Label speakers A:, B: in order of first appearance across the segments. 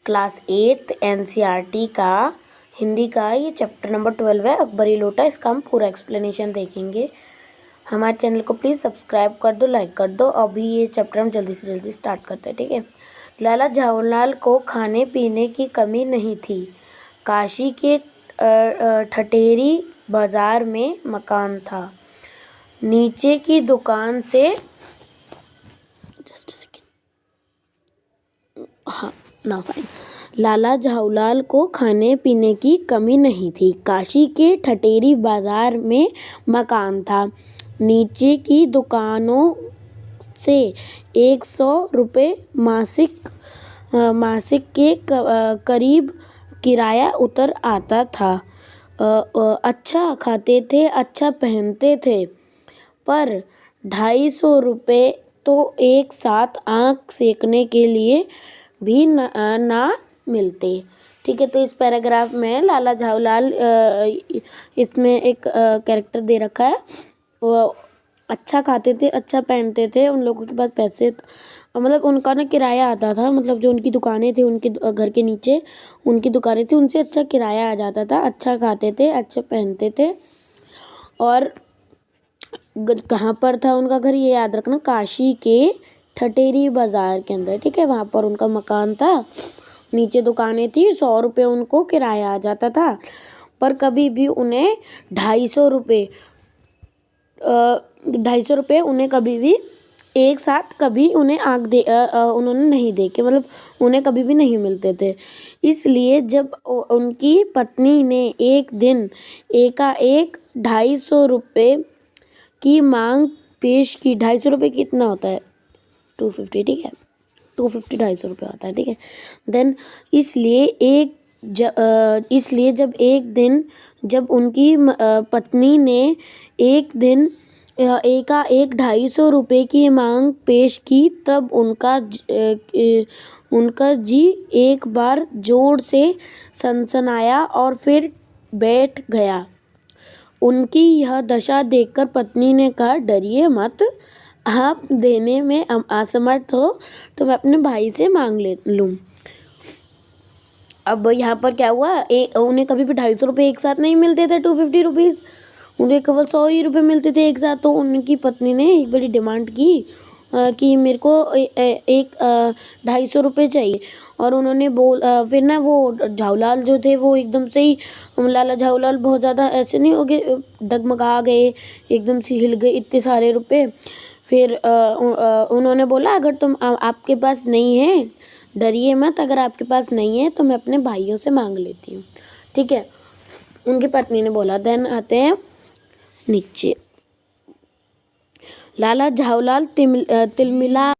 A: Class 8 NCERT का हिंदी का ये चैप्टर नंबर 12 है अकबरी लोटा। इसका हम पूरा एक्सप्लेनेशन देखेंगे। हमारे चैनल को प्लीज़ सब्सक्राइब कर दो, लाइक कर दो। अभी ये चैप्टर हम जल्दी से जल्दी स्टार्ट करते हैं, ठीक है। लाला जवाहरलाल को खाने पीने की कमी नहीं थी। काशी के ठठेरी बाजार में मकान था। नीचे की दुकान से लाला जवाहरलाल को खाने पीने की कमी नहीं थी। काशी के ठठेरी बाजार में मकान था। नीचे की दुकानों से 100 रुपये मासिक के करीब किराया उतर आता था। अच्छा खाते थे, अच्छा पहनते थे, पर 250 रुपये तो एक साथ आँख सेकने के लिए भी ना मिलते। ठीक है, तो इस पैराग्राफ में लाला जवाहरलाल इसमें एक कैरेक्टर दे रखा है। वो अच्छा खाते थे, अच्छा पहनते थे, उन लोगों के पास पैसे मतलब उनका ना किराया आता था। मतलब जो उनकी दुकानें थी, उनके घर के नीचे उनकी दुकानें थी, उनसे अच्छा किराया आ जाता था। अच्छा खाते थे, अच्छा पहनते थे। और कहाँ पर था उनका घर, ये याद रखना, काशी के ठठेरी बाजार के अंदर। ठीक है, वहाँ पर उनका मकान था, नीचे दुकानें थी, 100 रुपये उनको किराया आ जाता था, पर कभी भी उन्हें 250 रुपये उन्हें कभी भी एक साथ कभी उन्हें उन्होंने नहीं देखे, मतलब उन्हें कभी भी नहीं मिलते थे। इसलिए जब उनकी पत्नी ने एक दिन एकाएक 250 रुपये की मांग पेश की। 250 रुपये कितना होता है? 250, ठीक है, 250 250 रुपये होता है, ठीक है। देन इसलिए जब एक दिन जब उनकी पत्नी ने एक दिन एकाएक 250 रुपये की मांग पेश की, तब उनका जी एक बार जोर से सनसनाया और फिर बैठ गया। उनकी यह दशा देखकर पत्नी ने कहा, डरिए मत, आप देने में असमर्थ हो तो मैं अपने भाई से मांग लूँ। अब यहाँ पर क्या हुआ, उन्हें कभी भी 250 रुपये एक साथ नहीं मिलते थे, 250 रुपीज़, उन्हें केवल 100 ही रुपये मिलते थे एक साथ। तो उनकी पत्नी ने एक बड़ी डिमांड की कि मेरे को एक 250 रुपये चाहिए। और उन्होंने फिर ना वो जवाहरलाल जो थे वो एकदम से ही, लाला जवाहरलाल बहुत ज़्यादा ऐसे नहीं हो गए, डगमगा गए, एकदम से हिल गए, इतने सारे रुपये। फिर उन्होंने बोला, अगर तुम आपके पास नहीं है, डरिए मत, अगर आपके पास नहीं है तो मैं अपने भाइयों से मांग लेती हूँ। ठीक है, उनकी पत्नी ने बोला। देन आते हैं नीचे। लाला जवाहरलाल तिलमिला,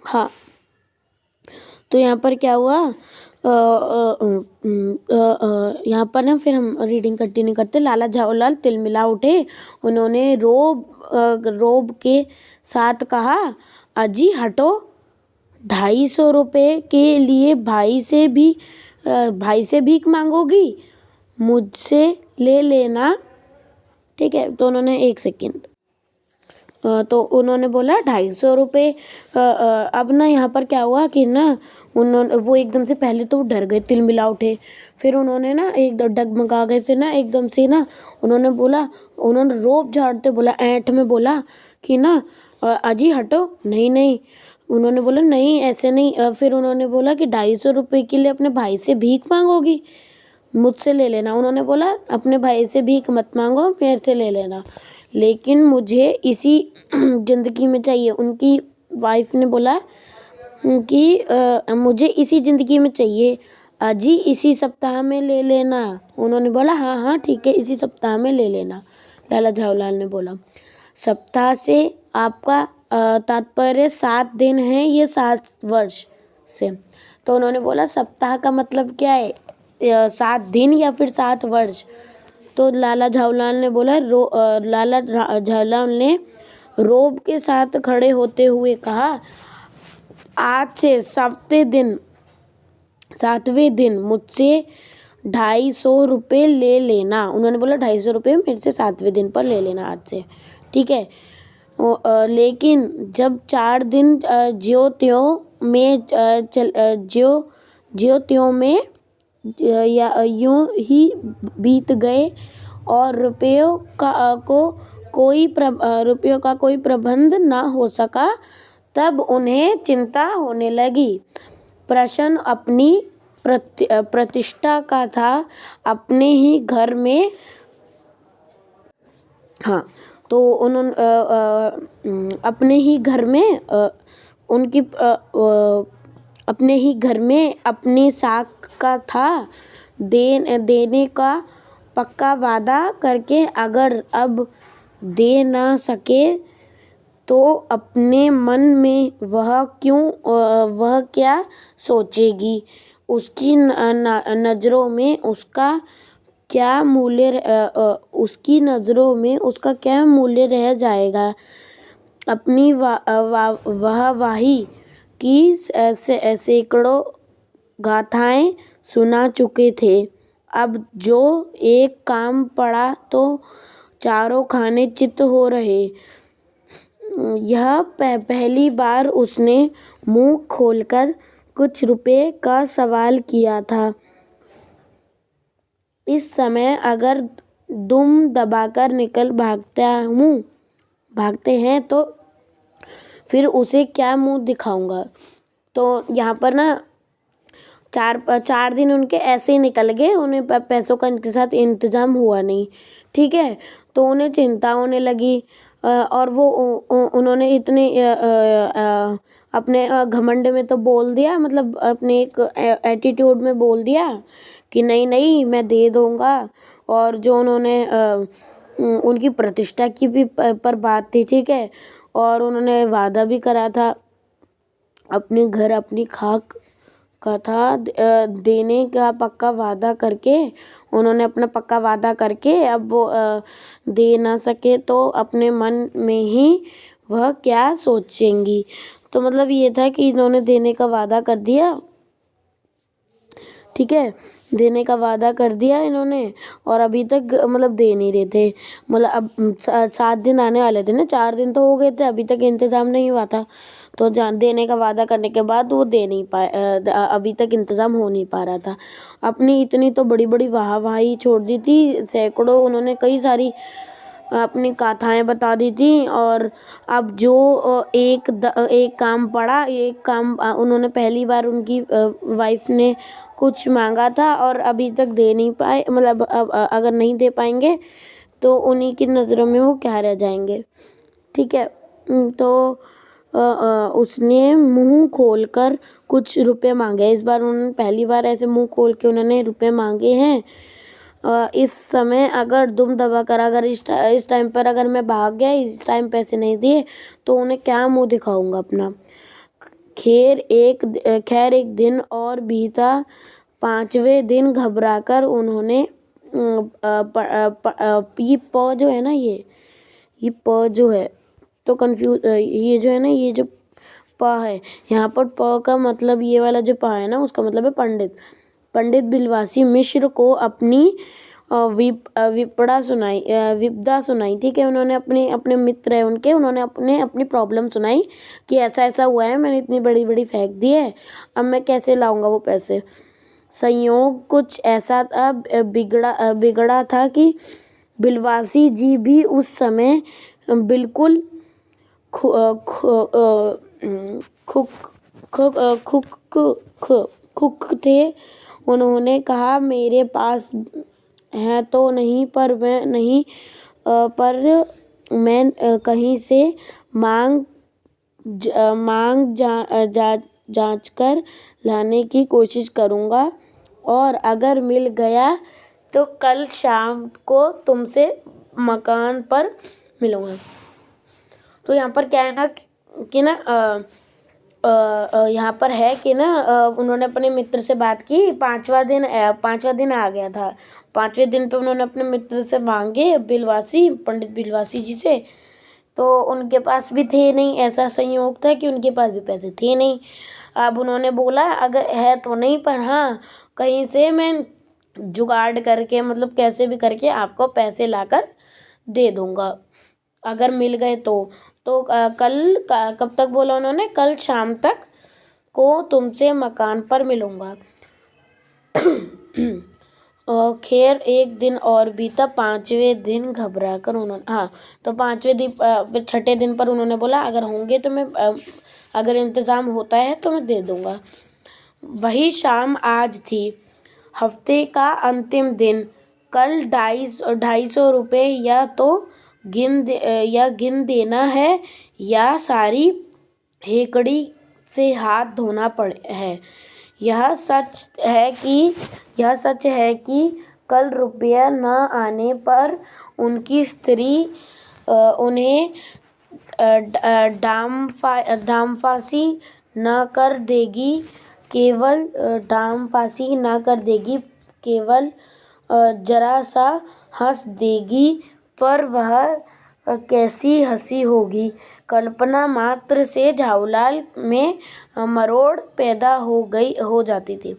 A: हाँ, तो यहाँ पर क्या हुआ, यहाँ पर ना फिर हम रीडिंग कंटिन्यू करते। लाला जवाहरलाल तिलमिला उठे। उन्होंने रोब के साथ कहा, अजी हटो, 250 रुपये के लिए भाई से भीख मांगोगी? मुझसे ले लेना। ठीक है, तो उन्होंने एक सेकेंड, तो उन्होंने बोला 250 रुपये। अब ना यहाँ पर क्या हुआ कि ना वो एकदम से, पहले तो वो डर गए, तिलमिला उठे, फिर उन्होंने ना एक डगमगा गए, फिर ना एकदम से ना उन्होंने रोब झाड़ते बोला, ऐंठ में बोला कि ना अजी हटो, नहीं नहीं। उन्होंने बोला नहीं, ऐसे नहीं। फिर उन्होंने बोला कि 250 रुपये के लिए अपने भाई से भीख मांगोगी? मुझसे ले लेना। उन्होंने बोला, अपने भाई से भीख मत मांगो, मेरे से ले लेना, लेकिन मुझे इसी ज़िंदगी में चाहिए। उनकी वाइफ ने बोला कि मुझे इसी ज़िंदगी में चाहिए, अजी इसी सप्ताह में ले लेना। उन्होंने बोला हाँ हाँ ठीक है, इसी सप्ताह में ले लेना। लाला जवाहरलाल ने बोला, सप्ताह से आपका तात्पर्य 7 दिन है, ये 7 वर्ष से? तो उन्होंने बोला, सप्ताह का मतलब क्या है, 7 दिन या फिर 7 वर्ष? तो लाला जवाहरलाल ने बोला, लाला जवाहरलाल ने रोब के साथ खड़े होते हुए कहा, आज से 7वें दिन मुझसे 250 रुपये ले लेना। उन्होंने बोला 250 रुपये मेरे से 7वें दिन पर ले लेना आज से, ठीक है। लेकिन जब 4 दिन ज्यों त्यों में या यूं ही बीत गए और रुपयों का कोई प्रबंध न हो सका, तब उन्हें चिंता होने लगी। प्रश्न अपनी प्रतिष्ठा का था। अपने ही घर में हाँ, तो उन्होंने अपने ही घर में अपने ही घर में अपनी साख का था। देने का पक्का वादा करके अगर अब दे न सके तो अपने मन में वह क्या सोचेगी। उसकी नज़रों में उसका क्या मूल्य रह जाएगा। अपनी वाहवाही की सैकड़ों गाथाएं सुना चुके थे। अब जो एक काम पड़ा तो चारों खाने चित हो रहे। यह पहली बार उसने मुंह खोलकर कुछ रुपए का सवाल किया था। इस समय अगर दुम दबाकर निकल भागते हैं तो फिर उसे क्या मुंह दिखाऊंगा। तो यहाँ पर ना 4 दिन उनके ऐसे ही निकल गए। उन्हें पैसों का इनके साथ इंतजाम हुआ नहीं। ठीक है, तो उन्हें चिंता होने लगी और उन्होंने इतने अपने घमंड में तो बोल दिया, मतलब अपने एक एटीट्यूड में बोल दिया कि नहीं नहीं मैं दे दूंगा। और जो उन्होंने उनकी प्रतिष्ठा की भी पर बात थी। ठीक है, और उन्होंने वादा भी करा था अपने घर अपनी खाक का था देने का पक्का वादा करके। उन्होंने अपना पक्का वादा करके अब वो दे ना सके तो अपने मन में ही वह क्या सोचेंगी। तो मतलब ये था कि इन्होंने देने का वादा कर दिया। ठीक है, देने का वादा कर दिया इन्होंने और अभी तक मतलब दे नहीं रहे थे। मतलब अब 7 दिन आने वाले थे ना, 4 दिन तो हो गए थे, अभी तक इंतज़ाम नहीं हुआ था। तो देने का वादा करने के बाद वो दे नहीं पाए, अभी तक इंतज़ाम हो नहीं पा रहा था। अपनी इतनी तो बड़ी बड़ी वाहवाही छोड़ दी थी, सैकड़ों उन्होंने कई सारी अपनी गाथाएं बता दी थी। और अब जो एक काम पड़ा, एक काम उन्होंने पहली बार उनकी वाइफ ने कुछ मांगा था और अभी तक दे नहीं पाए। मतलब अगर नहीं दे पाएंगे तो उन्हीं की नज़रों में वो क्या रह जाएंगे। ठीक है, तो उसने मुंह खोलकर कुछ रुपए मांगे। इस बार उन्होंने पहली बार ऐसे मुंह खोल के उन्होंने रुपए मांगे हैं। इस समय अगर दुम दबा कर अगर इस टाइम पर अगर मैं भाग गया, इस टाइम पैसे नहीं दिए तो उन्हें क्या मुंह दिखाऊंगा अपना। खैर एक दिन और बीता। 5वें दिन घबराकर उन्होंने ये प जो है ना, ये प जो है तो कंफ्यूज, ये जो है ना, ये जो प है यहाँ पर, प का मतलब ये वाला जो प है ना उसका मतलब है पंडित। पंडित बिलवासी मिश्र को अपनी विपदा सुनाई। ठीक है, उन्होंने अपने मित्र है उनके, उन्होंने अपनी प्रॉब्लम सुनाई कि ऐसा ऐसा हुआ है, मैंने इतनी बड़ी बड़ी फेंक दी है, अब मैं कैसे लाऊंगा वो पैसे। संयोग कुछ ऐसा था बिगड़ा था कि बिलवासी जी भी उस समय बिल्कुल खुक थे। उन्होंने कहा मेरे पास है तो नहीं, पर मैं कहीं से मांग जांच कर लाने की कोशिश करूँगा और अगर मिल गया तो कल शाम को तुमसे मकान पर मिलूँगा। तो यहाँ पर क्या है ना कि ना यहाँ पर है कि ना उन्होंने अपने मित्र से बात की। 5वां दिन आ गया था। 5वें दिन पे उन्होंने अपने मित्र से मांगे, पंडित बिलवासी जी से। तो उनके पास भी थे नहीं, ऐसा संयोग था कि उनके पास भी पैसे थे नहीं। अब उन्होंने बोला अगर है तो नहीं, पर हाँ कहीं से मैं जुगाड़ करके, मतलब कैसे भी करके आपको पैसे लाकर दे दूंगा अगर मिल गए तो। तो कब तक बोला उन्होंने? कल शाम तक को तुमसे मकान पर मिलूंगा। खैर एक दिन और बीता। 5वें दिन घबरा कर उन्होंने, हाँ, तो 5वें दिन फिर 6ठे दिन पर उन्होंने बोला अगर होंगे तो मैं अगर इंतज़ाम होता है तो मैं दे दूंगा। वही शाम आज थी, हफ्ते का अंतिम दिन। कल 250 या तो गिन देना है या सारी हेकड़ी से हाथ धोना पड़े है। यह सच है कि कल रुपया न आने पर उनकी स्त्री उन्हें डामफासी न कर देगी, केवल जरा सा हंस देगी। पर वह कैसी हंसी होगी! कल्पना मात्र से झाऊलाल में मरोड़ पैदा हो जाती थी।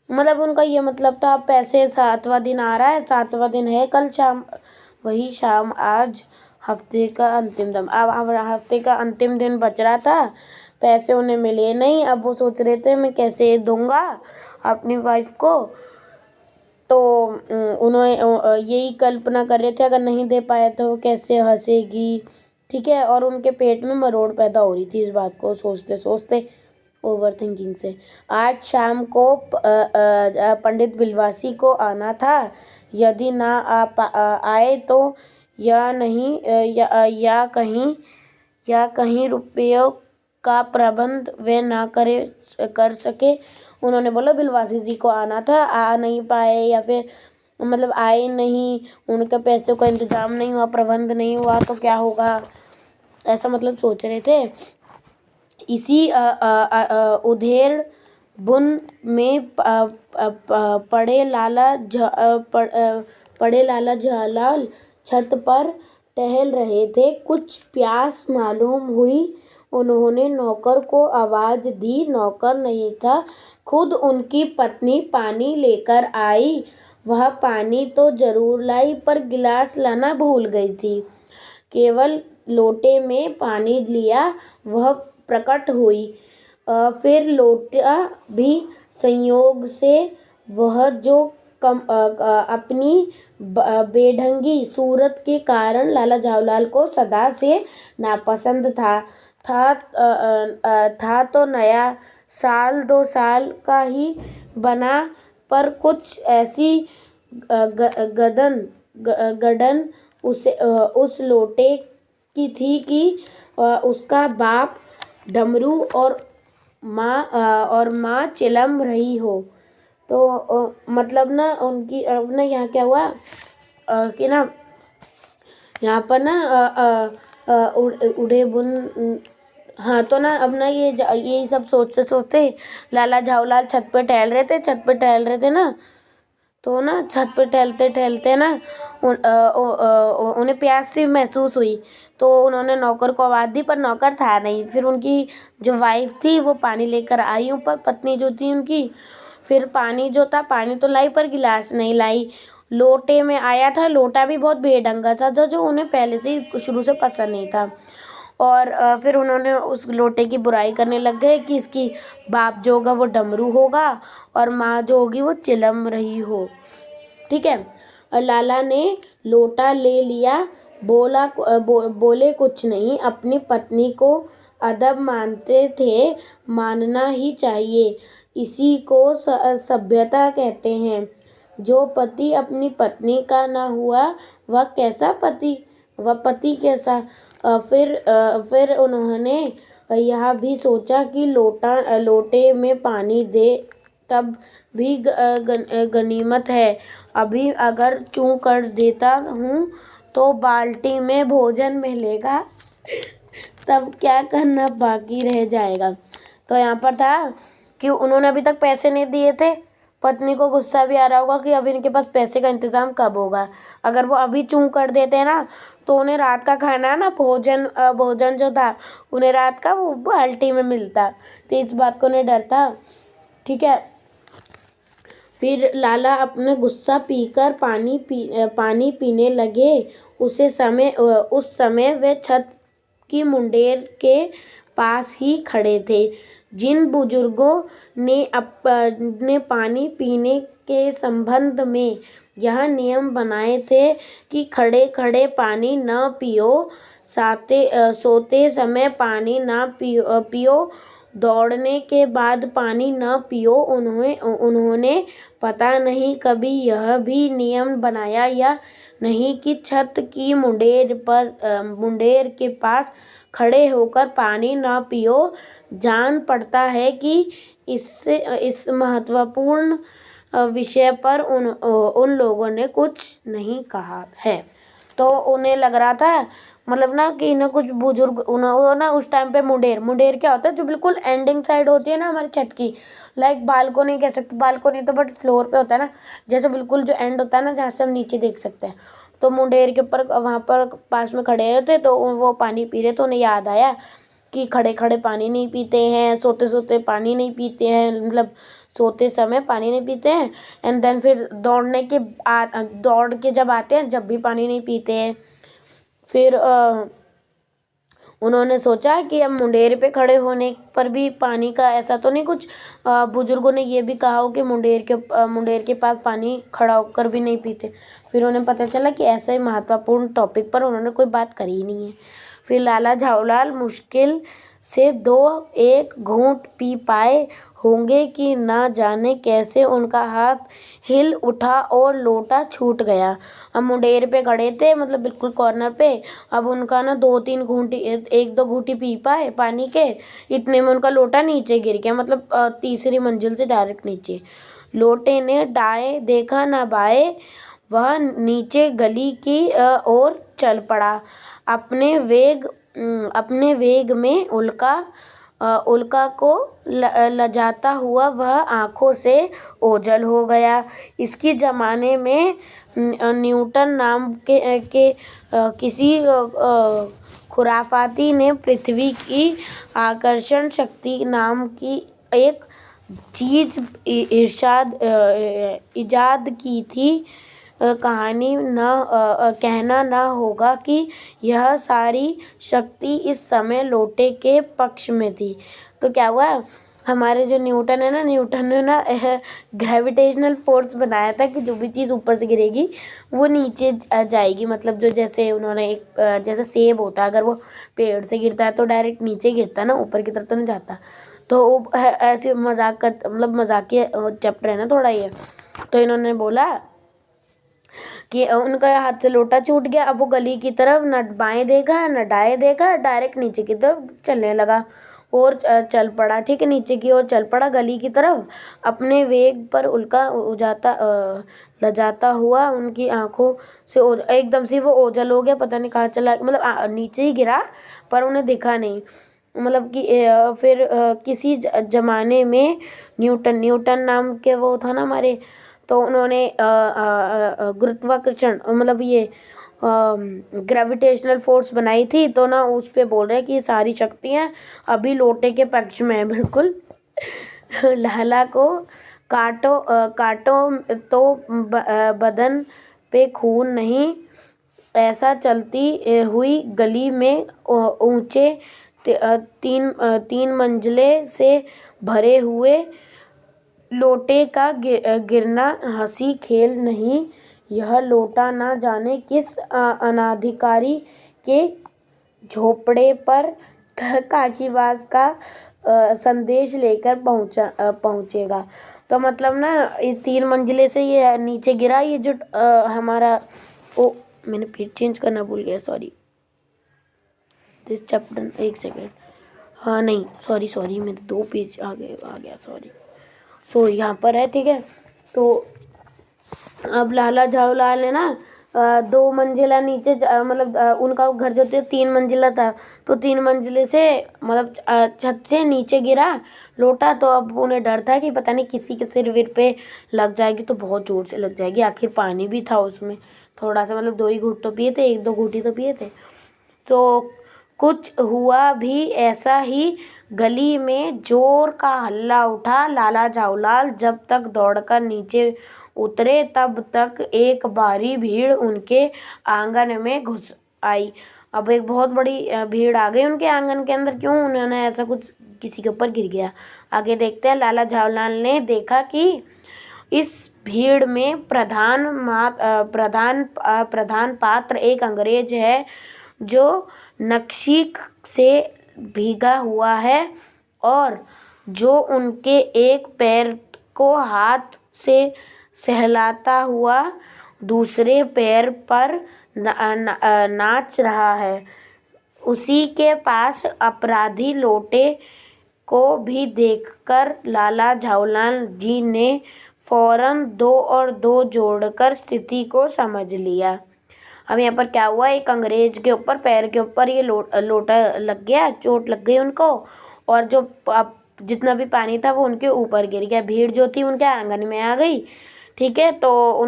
A: मतलब उनका ये मतलब था, पैसे 7वां दिन आ रहा है, 7वां दिन है कल शाम। वही शाम आज, हफ्ते का अंतिम दिन। अब हफ्ते का अंतिम दिन बच रहा था, पैसे उन्हें मिले नहीं। अब वो सोच रहे थे मैं कैसे दूंगा अपनी वाइफ को। तो उन्होंने यही कल्पना कर रहे थे अगर नहीं दे पाए तो वो कैसे हंसेगी, ठीक है। और उनके पेट में मरोड़ पैदा हो रही थी इस बात को सोचते सोचते, ओवर थिंकिंग से। आज शाम को पंडित बिलवासी को आना था। यदि ना आए तो या कहीं रुपयों का प्रबंध वे ना कर सके। उन्होंने बोला बिलवासी जी को आना था, आ नहीं पाए या फिर मतलब आए नहीं, उनके पैसों का इंतजाम नहीं हुआ, प्रबंध नहीं हुआ तो क्या होगा, ऐसा मतलब सोच रहे थे। इसी उधेड़ बुन में पड़े लाला झालाल छत पर टहल रहे थे। कुछ प्यास मालूम हुई। उन्होंने नौकर को आवाज दी। नौकर नहीं था, खुद उनकी पत्नी पानी लेकर आई। वह पानी तो जरूर लाई पर गिलास लाना भूल गई थी। केवल लोटे में पानी लिया वह प्रकट हुई। फिर लोटा भी संयोग से। वह जो अपनी बेढंगी सूरत के कारण लाला झाऊलाल को सदा से नापसंद था तो नया साल 2 साल का ही बना, पर कुछ ऐसी गड़न उस लोटे की थी कि उसका बाप डमरू और माँ चिलम रही हो। तो मतलब ना उनकी अब ना यहाँ क्या हुआ कि ना यहाँ पर ना उड़े बुन, हाँ, तो ना अब ना ये सब सोचते सोचते लाला झाऊलाल छत पे टहल रहे थे ना, तो ना छत पे टहलते टहलते ना उन्हें प्यास सी महसूस हुई। तो उन्होंने नौकर को आवाज़ दी पर नौकर था नहीं। फिर उनकी जो वाइफ थी वो पानी लेकर आई ऊपर, पत्नी जो थी उनकी। फिर पानी जो था, पानी तो लाई पर गिलास नहीं लाई। लोटे में आया था, लोटा भी बहुत बेढंगा था जो उन्हें पहले से ही शुरू से पसंद नहीं था। और फिर उन्होंने उस लोटे की बुराई करने लग गए कि इसकी बाप जो होगा वो डमरू होगा और माँ जो होगी वो चिलम रही हो, ठीक है। और लाला ने लोटा ले लिया, बोले कुछ नहीं। अपनी पत्नी को अदब मानते थे, मानना ही चाहिए। इसी को सभ्यता कहते हैं। जो पति अपनी पत्नी का ना हुआ वह पति कैसा। फिर उन्होंने यह भी सोचा कि लोटे में पानी दे तब भी गनीमत है। अभी अगर चूं कर देता हूँ तो बाल्टी में भोजन मिलेगा, तब क्या करना बाकी रह जाएगा। तो यहाँ पर था कि उन्होंने अभी तक पैसे नहीं दिए थे। पत्नी को गुस्सा भी आ रहा होगा कि अभी इनके पास पैसे का इंतजाम कब होगा। अगर वो अभी चूं कर देते हैं ना तो उन्हें रात का खाना ना, भोजन जो था उन्हें रात का वो बाल्टी में मिलता। तो इस बात को उन्हें डर था, ठीक है। फिर लाला अपना गुस्सा पीकर पानी पीने लगे। उस समय वे छत कि मुंडेर के पास ही खड़े थे। जिन बुजुर्गों ने अपने पानी पीने के संबंध में यह नियम बनाए थे कि खड़े खड़े पानी न पियो, सोते समय पानी न पियो, दौड़ने के बाद पानी न पियो, उन्होंने पता नहीं कभी यह भी नियम बनाया या नहीं कि छत की मुंडेर के पास खड़े होकर पानी न पियो। जान पड़ता है कि इस महत्वपूर्ण विषय पर उन लोगों ने कुछ नहीं कहा है। तो उन्हें लग रहा था मतलब ना कि ना कुछ बुजुर्ग ना उस टाइम पे मुंडेर क्या होता है, जो बिल्कुल एंडिंग साइड होती है ना हमारी छत की, लाइक बालकोनी कह सकते, बालकोनी तो बट फ्लोर पे होता है ना, जैसे बिल्कुल जो एंड होता है ना जहाँ से हम नीचे देख सकते हैं। तो मुंडेर के ऊपर वहाँ पर पास में खड़े हुए थे, तो वो पानी पी रहे, तो उन्हें याद आया कि खड़े खड़े पानी नहीं पीते हैं, सोते सोते पानी नहीं पीते हैं, मतलब सोते समय पानी नहीं पीते हैं, एंड देन फिर दौड़ के जब आते हैं जब भी पानी नहीं पीते हैं। फिर उन्होंने सोचा कि अब मुंडेर पे खड़े होने पर भी पानी का ऐसा तो नहीं कुछ, बुजुर्गों ने ये भी कहा हो कि मुंडेर के पास पानी खड़ा होकर भी नहीं पीते। फिर उन्हें पता चला कि ऐसे महत्वपूर्ण टॉपिक पर उन्होंने कोई बात करी ही नहीं है। फिर लाला झाऊलाल मुश्किल से 2-1 घूंट पी पाए होंगे कि न जाने कैसे उनका हाथ हिल उठा और लोटा छूट गया। अब मुंडेर पे खड़े थे, मतलब बिल्कुल कॉर्नर पे। अब उनका ना 2-3 घूंटी 1-2 घूंटी पी पाए पानी के, इतने में उनका लोटा नीचे गिर गया, मतलब तीसरी मंजिल से डायरेक्ट नीचे। लोटे ने दाएं देखा न बाएं, वह नीचे गली की ओर चल पड़ा। अपने वेग में उल्का को लजाता हुआ वह आंखों से ओझल हो गया। इसकी जमाने में न्यूटन नाम के किसी खुराफाती ने पृथ्वी की आकर्षण शक्ति नाम की एक चीज इजाद की थी। कहना न होगा कि यह सारी शक्ति इस समय लोटे के पक्ष में थी। तो क्या हुआ, हमारे जो न्यूटन है ना, न्यूटन ने ना ग्रेविटेशनल फोर्स बनाया था कि जो भी चीज़ ऊपर से गिरेगी वो नीचे जाएगी। मतलब जो जैसे उन्होंने एक जैसे सेब होता है, अगर वो पेड़ से गिरता है तो डायरेक्ट नीचे गिरता है ना, ऊपर की तरफ तो नहीं जाता। तो वो ऐसे मतलब मजाकिया चैप्टर है ना थोड़ा ये। तो इन्होंने बोला कि उनका हाथ से लोटा छूट गया। अब वो गली की तरफ न बाएं देखा न दाएं देखा, डायरेक्ट नीचे की तरफ चलने लगा और चल पड़ा। ठीक है, नीचे की ओर चल पड़ा गली की तरफ। अपने वेग पर लजाता हुआ उनकी आंखों से एकदम से वो ओझल हो गया, पता नहीं कहाँ चला, मतलब नीचे ही गिरा पर उन्हें दिखा नहीं। मतलब कि फिर किसी जमाने में न्यूटन नाम के वो था ना हमारे, तो उन्होंने गुरुत्वाकर्षण मतलब ये ग्रेविटेशनल फोर्स बनाई थी। तो ना उस पे बोल रहे हैं कि सारी शक्तियाँ अभी लोटे के पक्ष में है बिल्कुल। लाला को काटो तो बदन पे खून नहीं, ऐसा चलती हुई गली में ऊंचे 3 मंजिले से भरे हुए लोटे का गिरना हंसी खेल नहीं। यह लोटा ना जाने किस अनाधिकारी के झोपड़े पर काशीवास का संदेश लेकर पहुंचेगा। तो मतलब ना इस 3 मंजिले से ये नीचे गिरा, ये जो हमारा मैंने फिर चेंज करना भूल गया, सॉरी दिस चैप्टर, 1 सेकेंड, हाँ नहीं सॉरी मेरे 2 पेज आ गया सॉरी। सो यहाँ पर है, ठीक है। तो अब लाला झाऊलाल ने ना 2 मंजिला नीचे मतलब उनका घर जो थे 3 मंजिला था, तो 3 मंजिले से मतलब छत से नीचे गिरा लोटा। तो अब उन्हें डर था कि पता नहीं किसी के सिर विर पे लग जाएगी, तो बहुत जोर से लग जाएगी, आखिर पानी भी था उसमें थोड़ा सा, मतलब 2 ही घूंट तो पिए थे, 1-2 घूंटी तो पिए थे। तो कुछ हुआ भी ऐसा ही, गली में जोर का हल्ला उठा। लाला झाऊलाल जब तक दौड़कर नीचे उतरे तब तक एक भारी भीड़ उनके आंगन में घुस आई। अब एक बहुत बड़ी भीड़ आ गई उनके आंगन के अंदर। क्यों? उन्होंने ऐसा कुछ किसी के ऊपर गिर गया। आगे देखते हैं। लाला झावलाल ने देखा कि इस भीड़ में प्रधान पात्र एक अंग्रेज है जो नक्शीक से भीगा हुआ है और जो उनके एक पैर को हाथ से सहलाता हुआ दूसरे पैर पर नाच रहा है। उसी के पास अपराधी लोटे को भी देखकर लाला झावलाल जी ने फौरन 2 और 2 जोड़कर स्थिति को समझ लिया। अब यहाँ पर क्या हुआ, एक अंग्रेज के ऊपर पैर के ऊपर ये लोटा लग गया, चोट लग गई उनको, और जो जितना भी पानी था वो उनके ऊपर गिर गया। भीड़ जो थी उनके आंगन में आ गई। ठीक है, तो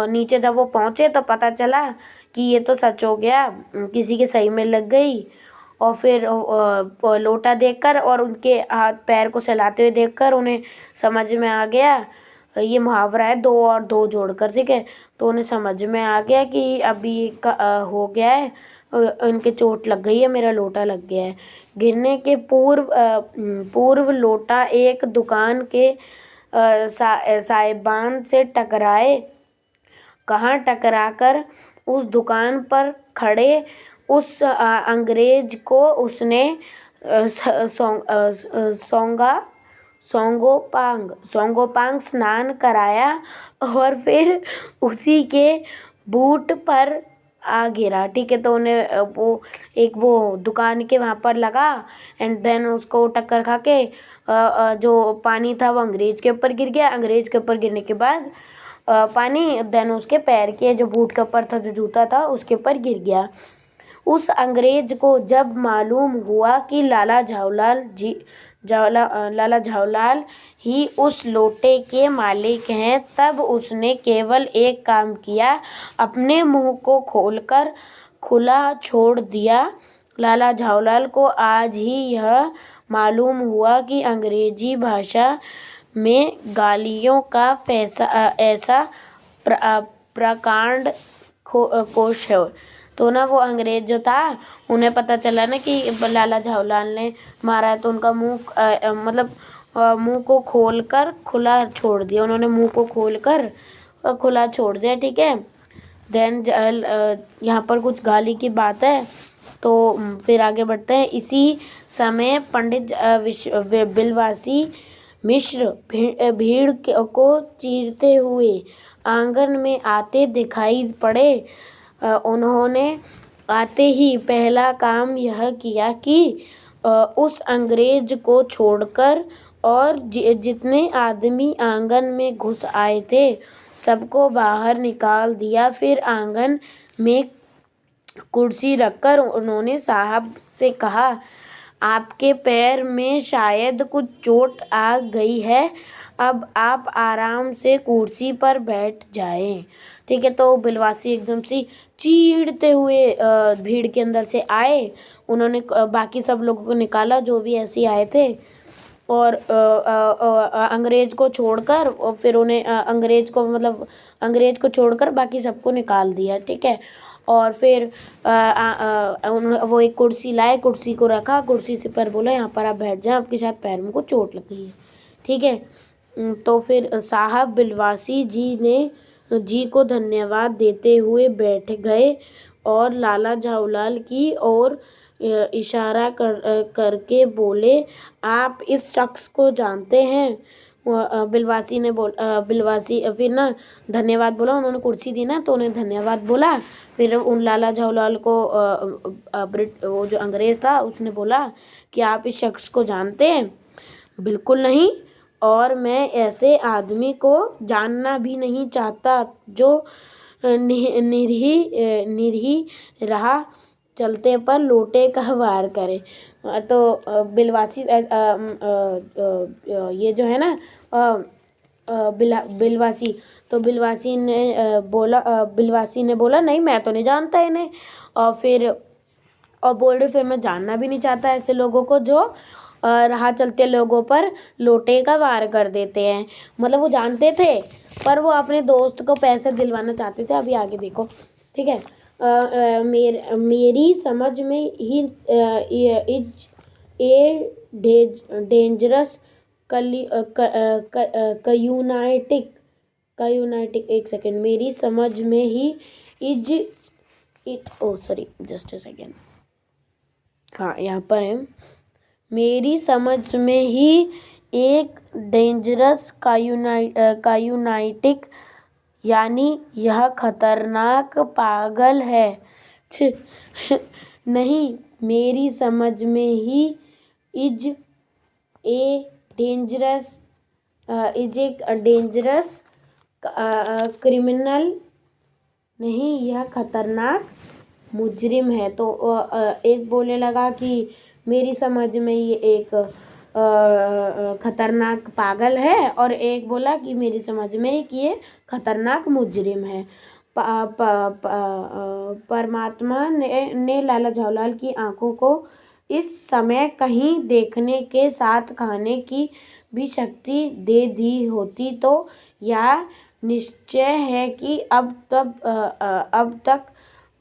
A: नीचे जब वो पहुँचे तो पता चला कि ये तो सच हो गया, किसी के सही में लग गई। और फिर लोटा देखकर और उनके हाथ पैर को सहलाते हुए देखकर उन्हें समझ में आ गया, ये मुहावरा है 2 और 2 जोड़कर। ठीक है, तो उन्हें समझ में आ गया कि अभी हो गया है, उनके चोट लग गई है, मेरा लोटा लग गया है। गिरने के पूर्व लोटा एक दुकान के साइबान से टकराए। कहाँ टकराकर उस दुकान पर खड़े उस अंग्रेज को उसने सोंगोपांग स्नान कराया और फिर उसी के बूट पर आ गिरा। ठीक है, तो उन्हें वो दुकान के वहाँ पर लगा एंड देन उसको टक्कर खा के जो पानी था वो अंग्रेज के ऊपर गिर गया। अंग्रेज के ऊपर गिरने के बाद पानी देन उसके पैर के जो बूट के ऊपर था, जो जूता था, उसके ऊपर गिर गया। उस अंग्रेज को जब मालूम हुआ कि लाला झावलाल ही उस लोटे के मालिक हैं, तब उसने केवल एक काम किया, अपने मुंह को खोलकर खुला छोड़ दिया। लाला झावलाल को आज ही यह मालूम हुआ कि अंग्रेजी भाषा में गालियों का ऐसा प्रकांड कोश है। तो ना वो अंग्रेज जो था, उन्हें पता चला ना कि लाला झावलाल ने मारा है, तो उनका मुंह को खोलकर खुला छोड़ दिया। उन्होंने मुंह को खोलकर खुला छोड़ दिया। ठीक है, देन यहाँ पर कुछ गाली की बात है, तो फिर आगे बढ़ते हैं। इसी समय पंडित बिलवासी मिश्र भीड़ को चीरते हुए आंगन में आते दिखाई पड़े। उन्होंने आते ही पहला काम यह किया कि उस अंग्रेज को छोड़कर और जितने आदमी आंगन में घुस आए थे सबको बाहर निकाल दिया। फिर आंगन में कुर्सी रखकर उन्होंने साहब से कहा, आपके पैर में शायद कुछ चोट आ गई है, अब आप आराम से कुर्सी पर बैठ जाएं। ठीक है, तो बिलवासी एकदम से चीढ़ते हुए भीड़ के अंदर से आए। उन्होंने बाकी सब लोगों को निकाला जो भी ऐसे आए थे, और अंग्रेज को छोड़कर, और फिर उन्हें अंग्रेज को छोड़कर बाकी सबको निकाल दिया। ठीक है, और फिर वो एक कुर्सी लाए, कुर्सी को रखा, कुर्सी से पर बोला, यहाँ पर आप बैठ जाएं, आपके साथ पैर में को चोट लग गई है। ठीक है, तो फिर साहब बिलवासी जी को धन्यवाद देते हुए बैठ गए और लाला झावलाल की ओर इशारा करके बोले, आप इस शख्स को जानते हैं? बिलवासी फिर ना धन्यवाद बोला। उन्होंने कुर्सी दी ना, तो उन्हें धन्यवाद बोला। फिर उन लाला झावलाल को वो जो अंग्रेज था उसने बोला कि आप इस शख्स को जानते हैं? बिल्कुल नहीं, और मैं ऐसे आदमी को जानना भी नहीं चाहता जो निरही राह चलते पर लोटे का वार करे। तो बिलवासी ये जो है ना बिलवासी, तो बिलवासी ने बोला नहीं, मैं तो नहीं जानता इन्हें। और बोल रहे फिर मैं जानना भी नहीं चाहता ऐसे लोगों को जो राह चलते लोगों पर लोटे का वार कर देते हैं। मतलब वो जानते थे पर वो अपने दोस्त को पैसे दिलवाना चाहते थे। अभी आगे देखो। ठीक है, मेरी समझ में ही इज ए डेंजरस कयूनाइटिक कयूनाइटिक एक सेकेंड, मेरी समझ में ही is it oh sorry just a second, हाँ यहाँ पर है, मेरी समझ में ही एक डेंजरस कायूनाइटिक यानी यह खतरनाक पागल है। नहीं, मेरी समझ में ही is a dangerous is a dangerous criminal, नहीं यह खतरनाक मुजरिम है। तो एक बोलने लगा कि मेरी समझ में ये एक खतरनाक पागल है, और एक बोला कि मेरी समझ में कि ये खतरनाक मुजरिम है। परमात्मा ने लाला झावलाल की आंखों को इस समय कहीं देखने के साथ खाने की भी शक्ति दे दी होती तो यह निश्चय है कि अब तक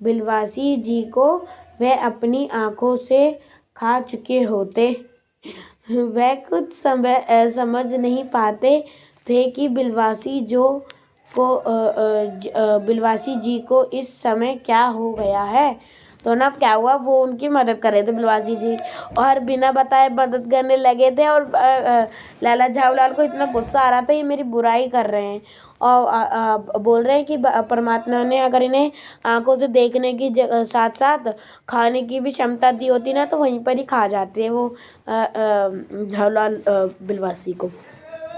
A: बिलवासी जी को वह अपनी आंखों से खा चुके होते। वह कुछ समझ नहीं पाते थे कि बिलवासी जी को इस समय क्या हो गया है। तो ना क्या हुआ, वो उनकी मदद कर रहे थे बिलवासी जी, और बिना बताए मदद करने लगे थे, और लाला झावलाल को इतना गुस्सा आ रहा था ये मेरी बुराई कर रहे हैं, और बोल रहे हैं कि परमात्मा ने अगर इन्हें आंखों से देखने की साथ साथ खाने की भी क्षमता दी होती ना, तो वहीं पर ही खा जाते हैं वो झावलाल बिलवासी को।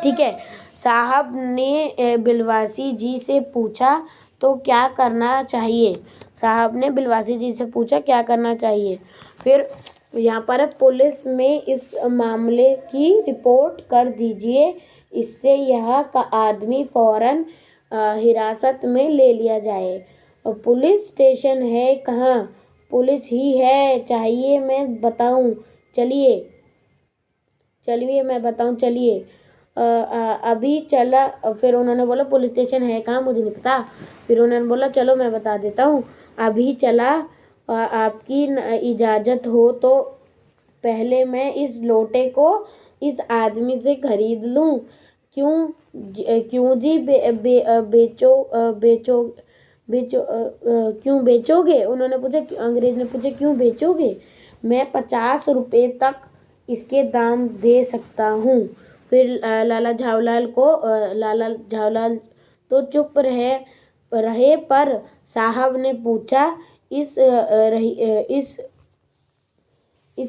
A: ठीक है, साहब ने बिलवासी जी से पूछा तो क्या करना चाहिए। साहब ने बिलवासी जी से पूछा क्या करना चाहिए। फिर यहाँ पर पुलिस में इस मामले की रिपोर्ट कर दीजिए, इससे यह का आदमी फौरन हिरासत में ले लिया जाए। पुलिस स्टेशन है कहाँ? पुलिस ही है, चाहिए मैं बताऊँ, चलिए मैं बताऊँ, चलिए अभी चला। फिर उन्होंने बोला पुलिस स्टेशन है कहाँ, मुझे नहीं पता। फिर उन्होंने बोला चलो मैं बता देता हूँ, अभी चला। आपकी इजाज़त हो तो पहले मैं इस लोटे को इस आदमी से खरीद लूँ। क्यों जी क्यों बेचोगे? उन्होंने पूछा, अंग्रेज ने पूछा क्यों बेचोगे? मैं 50 रुपये तक इसके दाम दे सकता हूँ। फिर लाला झावलाल तो चुप रहे, पर साहब ने पूछा इस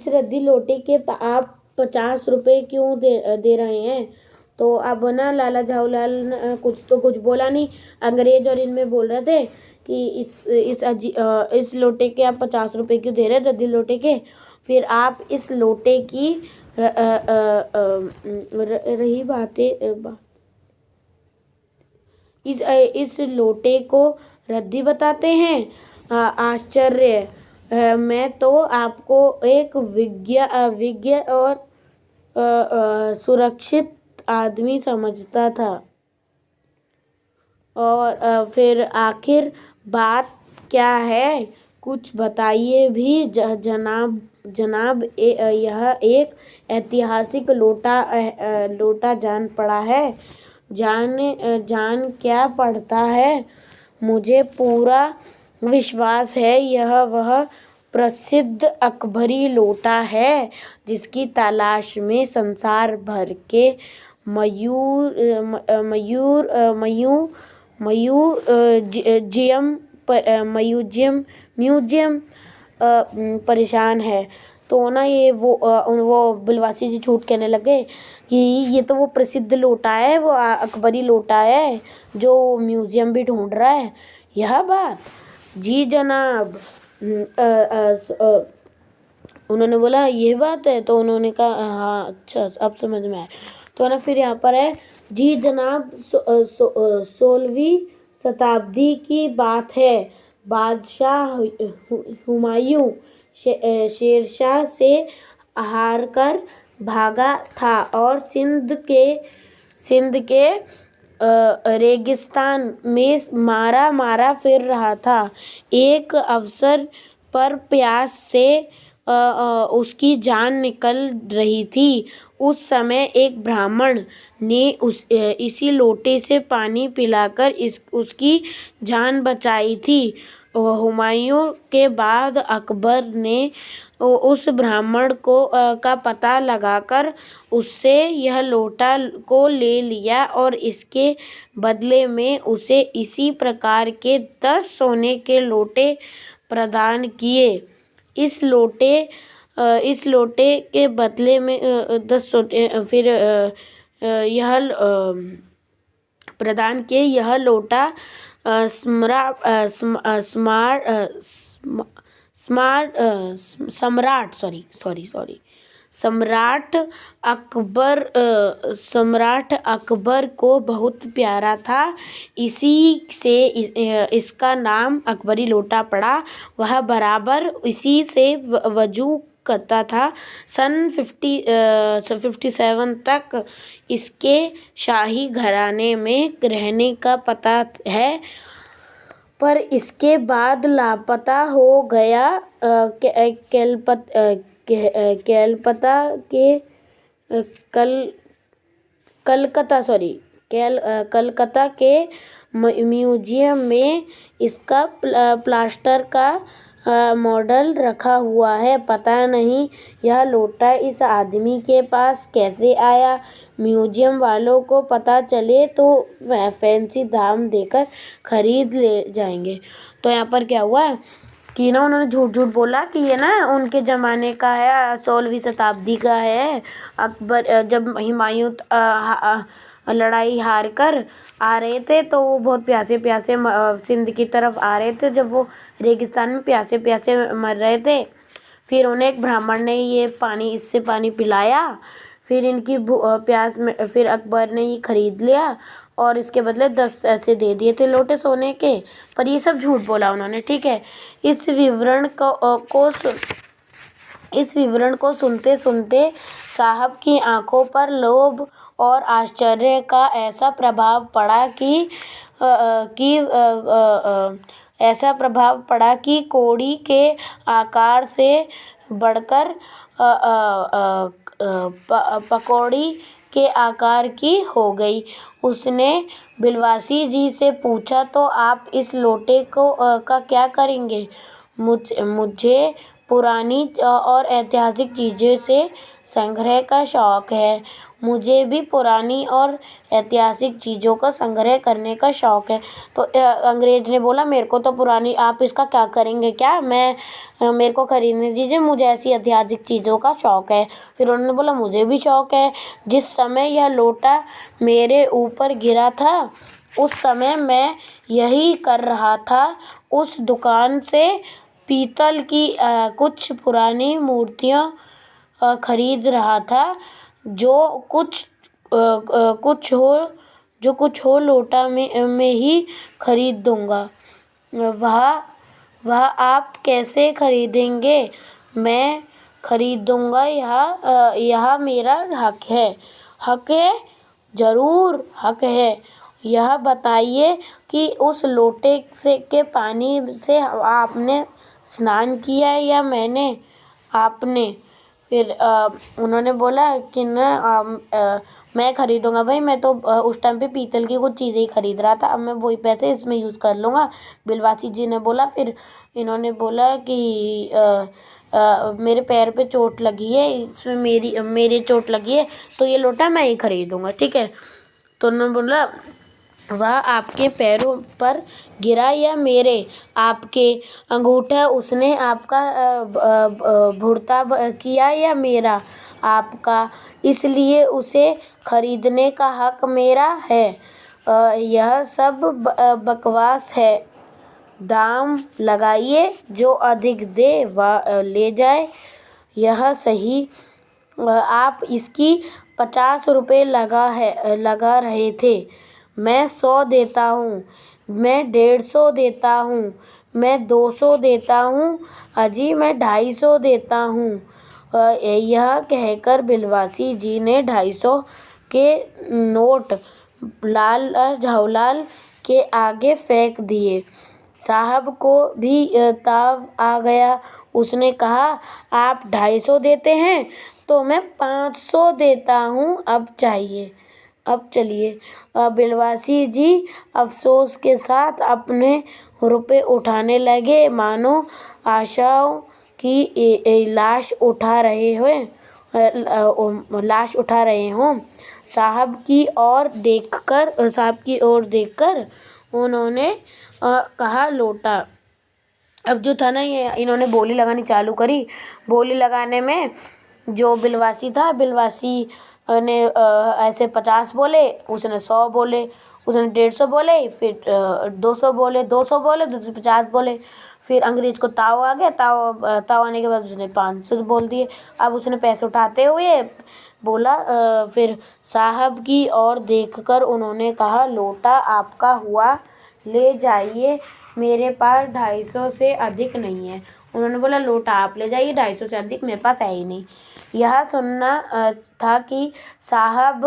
A: रद्दी लोटे के आप 50 रुपये क्यों दे रहे हैं? तो अब ना लाला झावलाल कुछ बोला नहीं, अंग्रेज और इनमें बोल रहे थे कि इस लोटे के आप 50 रुपये क्यों दे रहे हैं, रद्दी लोटे के। फिर आप इस लोटे की रही बातें, इस लोटे को रद्दी बताते हैं? आश्चर्य, मैं तो आपको एक विज्ञ और सुरक्षित आदमी समझता था। और फिर आखिर बात क्या है, कुछ बताइए भी जनाब। यह एक ऐतिहासिक लोटा जान पड़ा है। जान क्या पड़ता है, मुझे पूरा विश्वास है यह वह प्रसिद्ध अकबरी लोटा है जिसकी तलाश में संसार भर के म्यूजियम परेशान है। तो ना ये वो बिलवासी जी झूठ कहने लगे कि ये तो वो प्रसिद्ध लोटा है, वो अकबरी लोटा है जो म्यूजियम भी ढूंढ रहा है। यह बात? जी जनाब। उन्होंने बोला ये बात है, तो उन्होंने कहा हाँ अच्छा अब समझ में आया। तो ना फिर यहाँ पर है, जी जनाब 16वीं शताब्दी की बात है। बादशाह हुमायूं शेरशाह से हार कर भागा था और सिंध के रेगिस्तान में मारा मारा फिर रहा था। एक अवसर पर प्यास से उसकी जान निकल रही थी। उस समय एक ब्राह्मण ने इसी लोटे से पानी पिलाकर उसकी जान बचाई थी। हुमायूं के बाद अकबर ने उस ब्राह्मण का पता लगाकर उससे यह लोटा को ले लिया और इसके बदले में उसे इसी प्रकार के 10 सोने के लोटे प्रदान किए। इस लोटे के बदले में 10 सोने फिर यह प्रदान किए। यह लोटा सम्राट अकबर को बहुत प्यारा था। इसी से इसका नाम अकबरी लोटा पड़ा। वह बराबर इसी से वजू करता था। सन 57 तक इसके शाही घराने में रहने का पता है, पर इसके बाद लापता हो गया। कलकत्ता के म्यूजियम में इसका प्लास्टर का मॉडल रखा हुआ है। पता नहीं यह लोटा इस आदमी के पास कैसे आया। म्यूजियम वालों को पता चले तो वह फैंसी दाम देकर खरीद ले जाएंगे। तो यहाँ पर क्या हुआ कि ना उन्होंने झूठ झूठ बोला कि ये ना उनके ज़माने का है, 16वीं शताब्दी का है। अकबर जब हुमायूं लड़ाई हार कर आ रहे थे तो वो बहुत प्यासे प्यासे सिंध की तरफ आ रहे थे। जब वो रेगिस्तान में प्यासे प्यासे मर रहे थे, फिर उन्हें एक ब्राह्मण ने इससे पानी पिलाया। फिर इनकी प्यास में फिर अकबर ने ये खरीद लिया और इसके बदले 10 ऐसे दे दिए थे लोटे सोने के। पर ये सब झूठ बोला उन्होंने, ठीक है। इस विवरण को सुनते सुनते साहब की आंखों पर लोभ और आश्चर्य का ऐसा प्रभाव पड़ा कि कौड़ी के आकार से बढ़कर पकौड़ी के आकार की हो गई। उसने बिलवासी जी से पूछा, तो आप इस लोटे का क्या करेंगे? मुझे पुरानी और ऐतिहासिक चीज़ों से संग्रह का शौक है। मुझे भी पुरानी और ऐतिहासिक चीज़ों का संग्रह करने का शौक है। तो अंग्रेज ने बोला, मेरे को तो पुरानी, आप इसका क्या करेंगे? क्या मेरे को खरीदने दीजिए, मुझे ऐसी ऐतिहासिक चीज़ों का शौक है। फिर उन्होंने बोला, मुझे भी शौक है। जिस समय यह लोटा मेरे ऊपर गिरा था उस समय मैं यही कर रहा था। उस दुकान से पीतल की कुछ पुरानी मूर्तियाँ खरीद रहा था। जो कुछ हो लोटा में ही खरीद दूँगा। वह आप कैसे खरीदेंगे? मैं खरीदूँगा, यह मेरा हक है। हक है? ज़रूर हक है। यह बताइए कि उस लोटे के पानी से आपने स्नान किया या मैंने? आपने। फिर उन्होंने बोला कि मैं खरीदूँगा भाई, मैं तो उस टाइम पे पीतल की कुछ चीज़ें ही खरीद रहा था, अब मैं वही पैसे इसमें यूज़ कर लूँगा। बिलवासी जी ने बोला। फिर इन्होंने बोला कि मेरे पैर पे चोट लगी है, इसमें मेरी चोट लगी है, तो ये लोटा मैं ही खरीदूँगा, ठीक है। तो उन्होंने बोला, वह आपके पैरों पर गिरा या मेरे? आपके। अंगूठा उसने आपका भुर्ता किया या मेरा? आपका। इसलिए उसे खरीदने का हक मेरा है। यह सब बकवास है। दाम लगाइए, जो अधिक दे वह ले जाए। यह सही। आप इसकी 50 रुपये लगा रहे थे। मैं 100 देता हूँ, मैं 150 देता हूँ, मैं 200 देता हूँ, अजी मैं 250 देता हूँ। यह कहकर बिलवासी जी ने 250 के नोट लाल झाऊलाल के आगे फेंक दिए। साहब को भी ताव आ गया। उसने कहा, आप 250 देते हैं तो मैं 500 देता हूँ, अब चलिए। बिलवासी जी अफसोस के साथ अपने रुपए उठाने लगे, मानो आशाओं की लाश उठा रहे हों। साहब की ओर देखकर उन्होंने कहा, लोटा। अब जो था ना, ये इन्होंने बोली लगानी चालू करी। बोली लगाने में जो बिलवासी था, बिलवासी ने ऐसे 50 बोले, उसने 100 बोले, उसने 150 बोले, फिर 200 बोले, 200 बोले, 250 बोले। फिर अंग्रेज को ताव आ गया। ताव आने के बाद उसने 500 बोल दिए। अब उसने पैसे उठाते हुए बोला, फिर साहब की ओर देखकर उन्होंने कहा, लोटा आपका हुआ, ले जाइए, मेरे पास 250 से अधिक नहीं है। उन्होंने बोला, लोटा आप ले जाइए, 250 से अधिक मेरे पास है ही नहीं। यह सुनना था कि साहब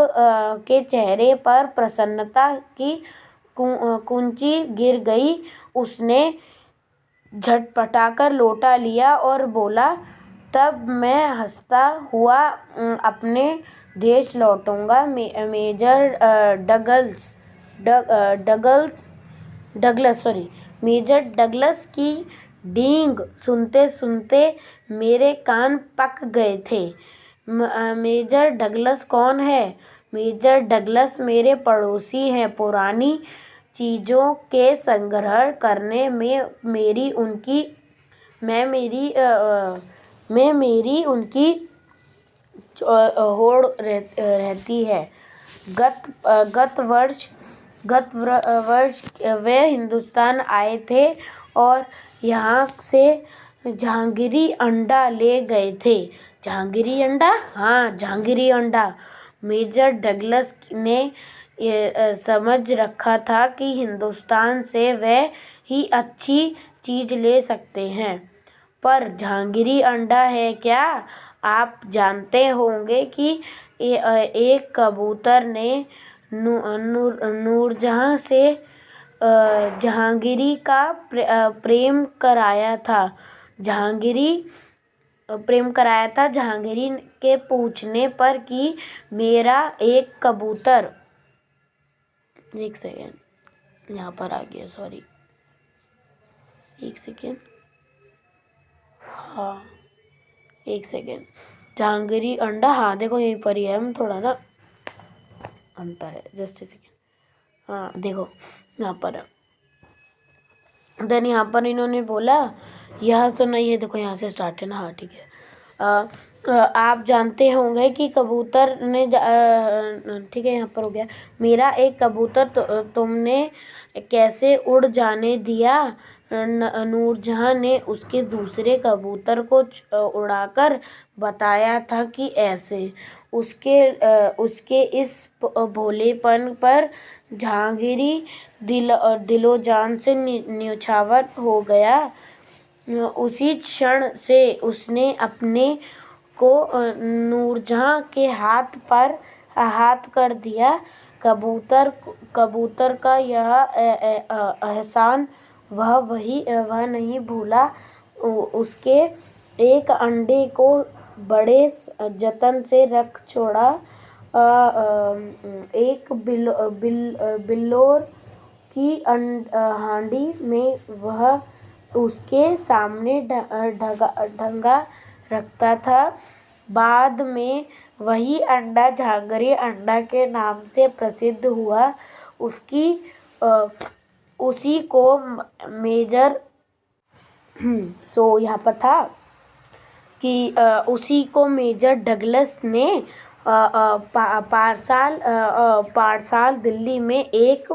A: के चेहरे पर प्रसन्नता की कुंजी गिर गई। उसने झटपटाकर लोटा लिया और बोला, तब मैं हंसता हुआ अपने देश लौटूंगा। मेजर डगलस की डींग सुनते सुनते मेरे कान पक गए थे। मेजर डगलस कौन है? मेजर डगलस मेरे पड़ोसी हैं। पुरानी चीज़ों के संग्रह करने में मेरी उनकी होड़ रहती है। गत वर्ष वे हिंदुस्तान आए थे और यहाँ से जहांगीरी अंडा ले गए थे। जहांगीरी अंडा? हाँ, जहांगीरी अंडा। मेजर डगलस ने समझ रखा था कि हिंदुस्तान से वे ही अच्छी चीज़ ले सकते हैं। पर जहांगीरी अंडा है क्या? आप जानते होंगे कि एक कबूतर ने नूरजहां से जहांगीरी का प्रेम कराया था। जहांगीरी के पूछने पर कि मेरा एक कबूतर, एक सेकेंड, यहाँ पर आ गया, सॉरी, एक सेकेंड, हाँ, एक सेकेंड। जहांगीरी अंडा, हाँ देखो यहीं पर ही है, हम थोड़ा ना अंतर है, जस्ट ए सेकेंड, हाँ देखो यहाँ पर है। देन यहाँ पर इन्होंने बोला, यह सुनाइए, देखो यहाँ से स्टार्ट है ना, हाँ ठीक है। आप जानते होंगे कि कबूतर ने ठीक है, यहाँ पर हो गया। मेरा एक कबूतर तुमने कैसे उड़ जाने दिया? नूरजहां ने उसके दूसरे कबूतर को उड़ाकर बताया था कि ऐसे। उसके इस भोलेपन पर जहांगीरी दिलो जान से न्योछावर हो गया। उसी क्षण से उसने अपने को नूरजहां के हाथ कर दिया। कबूतर का यह एहसान वह नहीं भूला। उसके एक अंडे को बड़े जतन से रख छोड़ा। एक बिल्लोर की हांडी में वह उसके सामने ढंगा रखता था। बाद में वही अंडा जहांगीरी अंडा के नाम से प्रसिद्ध हुआ। उसी को मेजर यहाँ पर था कि उसी को मेजर डगलस ने पारसाल दिल्ली में एक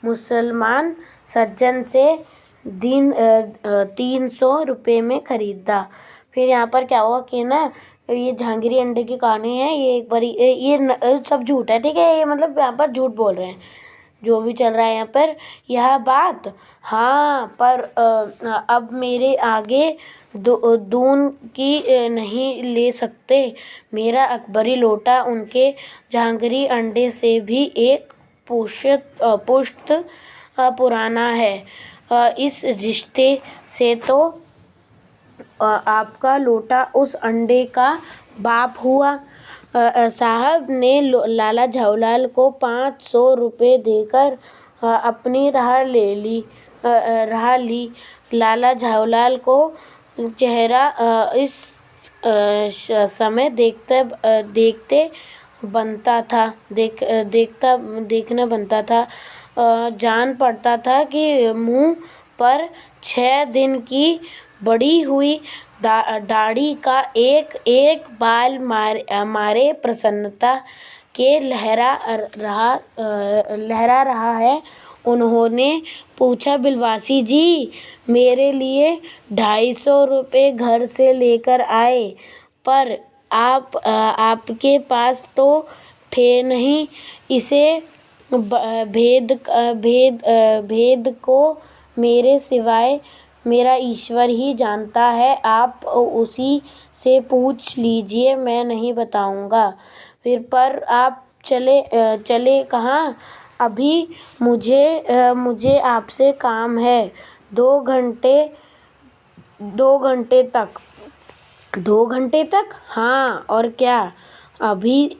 A: मुसलमान सज्जन से 300 रुपये में खरीदा। फिर यहाँ पर क्या हुआ कि ना, ये जहांगीरी अंडे की कहानी है, ये एक बारी ये सब झूठ है, ठीक है, ये मतलब यहाँ पर झूठ बोल रहे हैं जो भी चल रहा है यहाँ पर, यह बात। हाँ, पर अब मेरे आगे दून की नहीं ले सकते। मेरा अकबरी लोटा उनके जहांगीरी अंडे से भी एक पुश्त पुराना है। इस रिश्ते से तो आपका लोटा उस अंडे का बाप हुआ। साहब ने लाला झाऊलाल को 500 रुपये देकर अपनी राह ली। लाला झाऊलाल को चेहरा इस समय देखना बनता था। जान पड़ता था कि मुंह पर 6 दिन की बड़ी हुई दाढ़ी का एक एक बाल मारे प्रसन्नता के लहरा रहा है। उन्होंने पूछा, बिलवासी जी, मेरे लिए 250 रुपये घर से लेकर आए, पर आपके पास तो थे नहीं। इसे भेद को मेरे सिवाय मेरा ईश्वर ही जानता है। आप उसी से पूछ लीजिए, मैं नहीं बताऊंगा। फिर पर आप चले कहाँ? अभी मुझे आपसे काम है। 2 घंटे तक। 2 घंटे तक? हाँ, और क्या। अभी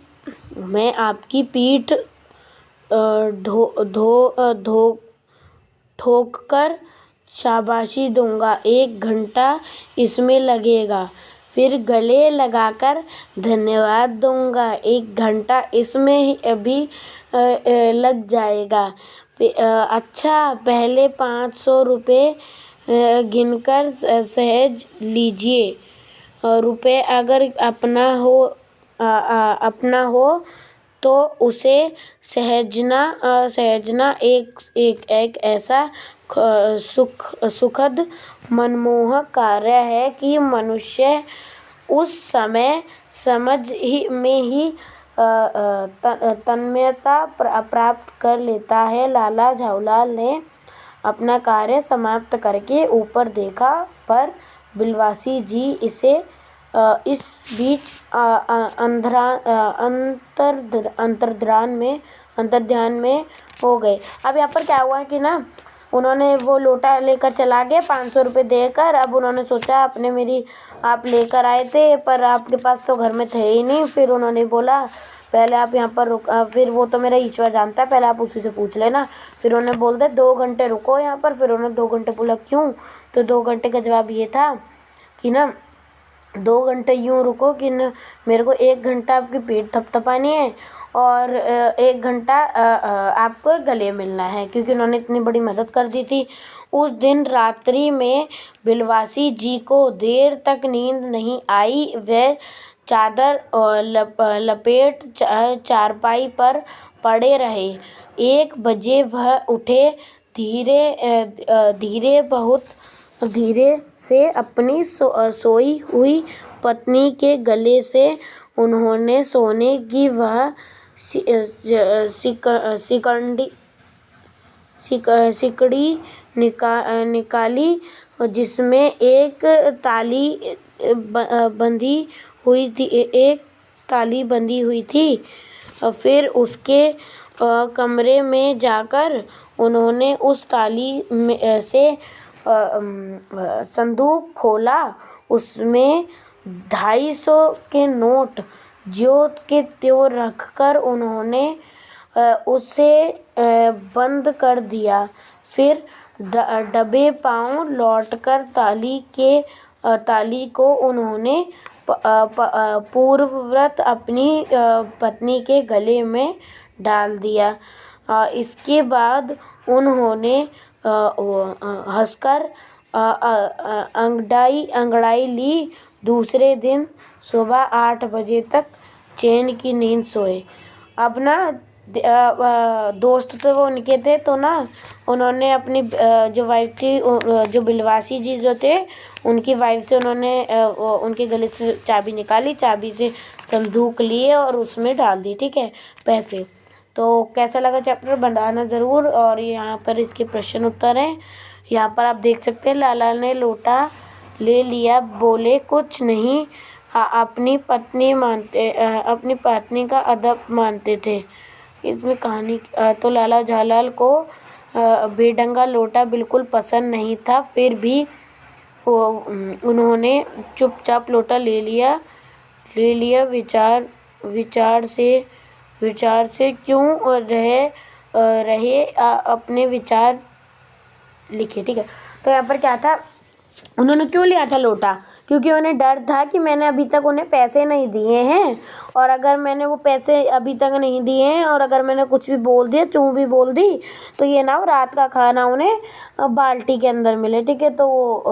A: मैं आपकी पीठ ठोक कर शाबाशी दूंगा। 1 घंटा इसमें लगेगा, फिर गले लगाकर धन्यवाद दूंगा। 1 घंटा इसमें अभी लग जाएगा। अच्छा, पहले 500 रुपये गिनकर सहेज लीजिए। रुपये अगर अपना हो तो उसे सहेजना एक ऐसा सुखद मनमोहक कार्य है कि मनुष्य उस समय में ही तन्मयता प्राप्त कर लेता है। लाला झाऊलाल ने अपना कार्य समाप्त करके ऊपर देखा, पर बिलवासी जी इस बीच अंतर्ध्यान में हो गए। अब यहाँ पर क्या हुआ कि ना, उन्होंने वो लोटा लेकर चला गए 500 रुपये देकर। अब उन्होंने सोचा, आप लेकर आए थे पर आपके पास तो घर में थे ही नहीं। फिर उन्होंने बोला, पहले आप यहाँ पर फिर वो तो मेरा ईश्वर जानता है, पहले आप उसी से पूछ लेना। फिर उन्होंने बोल दिया 2 घंटे रुको यहाँ पर। फिर उन्होंने 2 घंटे बोला, क्यों? तो 2 घंटे का जवाब ये था कि ना, 2 घंटे यूँ रुको कि न मेरे को 1 घंटा आपकी पीठ थपथपानी है और 1 घंटा आपको गले मिलना है, क्योंकि उन्होंने इतनी बड़ी मदद कर दी थी। उस दिन रात्रि में बिलवासी जी को देर तक नींद नहीं आई। वे चादर लपेट चारपाई पर पड़े रहे। 1 बजे वह उठे। बहुत धीरे से अपनी सोई हुई पत्नी के गले से उन्होंने सोने की वह सिकड़ी निकाली जिसमें एक ताली बंधी हुई थी। फिर उसके कमरे में जाकर उन्होंने उस ताली से संदूक खोला। उसमें 250 के नोट ज्यों के त्यों रखकर उन्होंने उसे बंद कर दिया। फिर दबे पांव लौटकर ताली को उन्होंने पूर्ववत अपनी पत्नी के गले में डाल दिया। इसके बाद उन्होंने हंसकर अंगड़ाई ली। दूसरे दिन सुबह 8 बजे तक चैन की नींद सोए। अब ना दोस्त तो वो उनके थे, तो ना उन्होंने अपनी जो वाइफ थी, जो बिलवासी जी जो थे, उनकी वाइफ से उन्होंने उनके गले से चाबी निकाली, चाबी से संदूक लिए और उसमें डाल दी, ठीक है, पैसे। तो कैसा लगा चैप्टर, बनाना ज़रूर। और यहाँ पर इसके प्रश्न उत्तर हैं। यहाँ पर आप देख सकते हैं, लाला ने लोटा ले लिया। बोले कुछ नहीं, अपनी पत्नी का अदब मानते थे। इसमें कहानी तो लाला झालाल को बेढंगा लोटा बिल्कुल पसंद नहीं था, फिर भी उन्होंने चुपचाप लोटा ले लिया। विचार से क्यों रहे अपने विचार लिखे। ठीक है, तो यहाँ पर क्या था, उन्होंने क्यों लिया था लोटा, क्योंकि उन्हें डर था कि मैंने अभी तक उन्हें पैसे नहीं दिए हैं, और अगर मैंने वो पैसे अभी तक नहीं दिए हैं और अगर मैंने कुछ भी बोल दिया, चूँ भी बोल दी, तो ये ना रात का खाना उन्हें बाल्टी के अंदर मिले। ठीक है, तो वो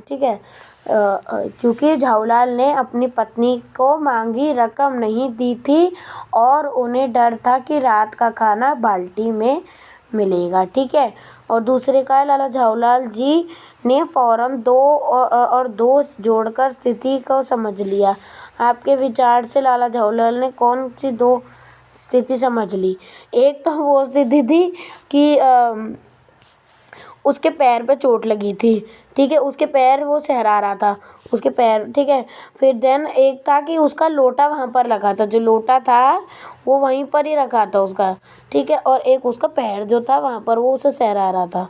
A: ठीक है, क्योंकि झाऊलाल ने अपनी पत्नी को मांगी रकम नहीं दी थी और उन्हें डर था कि रात का खाना बाल्टी में मिलेगा। ठीक है, और दूसरे का लाला झाऊलाल जी ने फौरन दो जोड़कर स्थिति को समझ लिया। आपके विचार से लाला झाऊलाल ने कौन सी दो स्थिति समझ ली? एक तो वो स्थिति थी कि उसके पैर पे चोट लगी थी। ठीक है, उसके पैर वो सहरा रहा था, उसके पैर। ठीक है, फिर देन एक था कि उसका लोटा वहाँ पर रखा था, जो लोटा था वो वहीं पर ही रखा था उसका। ठीक है, और एक उसका पैर जो था वहाँ पर वो उसे सहरा रहा था,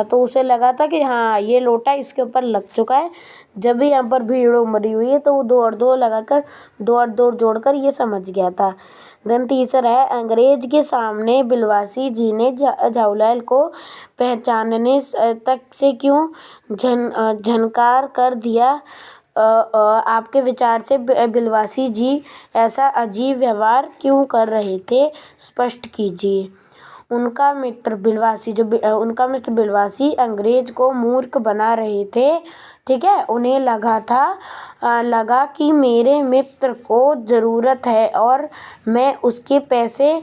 A: तो उसे लगा था कि हाँ ये लोटा इसके ऊपर लग चुका है। जब भी यहाँ पर भीड़ उमड़ी हुई है तो वो दो जोड़कर ये समझ गया था। देन तीसरा है, अंग्रेज के सामने बिलवासी जी ने झाऊलाल को पहचानने तक से क्यों झनकार कर दिया? आपके विचार से बिलवासी जी ऐसा अजीब व्यवहार क्यों कर रहे थे, स्पष्ट कीजिए। उनका मित्र बिलवासी अंग्रेज को मूर्ख बना रहे थे। ठीक है, उन्हें लगा कि मेरे मित्र को ज़रूरत है और मैं उसके पैसे